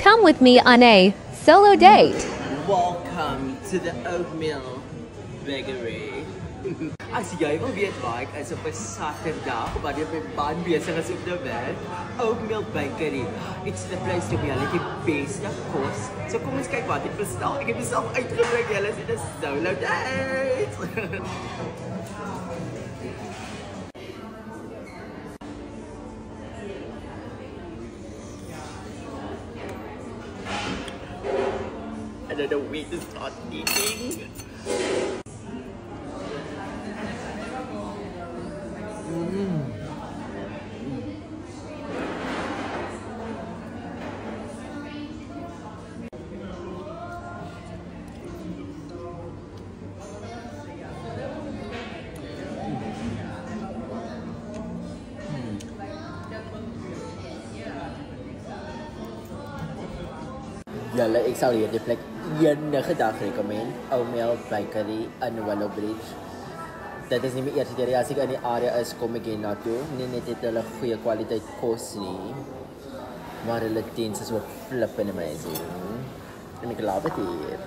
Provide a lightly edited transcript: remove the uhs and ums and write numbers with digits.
Come with me on a solo date. Welcome to the Oatmeal Bakery. As jy wil weet waar ek is op 'n Saterdag, waar jy my man besig is op die werk, Oatmeal Bakery. It's the place to be. Hulle het die beste kos. So kom ons kyk wat ek bestel. Ek het myself uitgebring. Julle is in 'n solo date. I don't know where to start eating. Julle, ek sal hierdie plek enige dag recommend. Oatmeal Bakery in Willow Bridge. Dit is nie my eerste keer as ek in die area is, kom ek hier na toe. Nie net het hulle goeie kwaliteit kos nie, maar hulle diens is ook flipping amazing. En ek love it hier.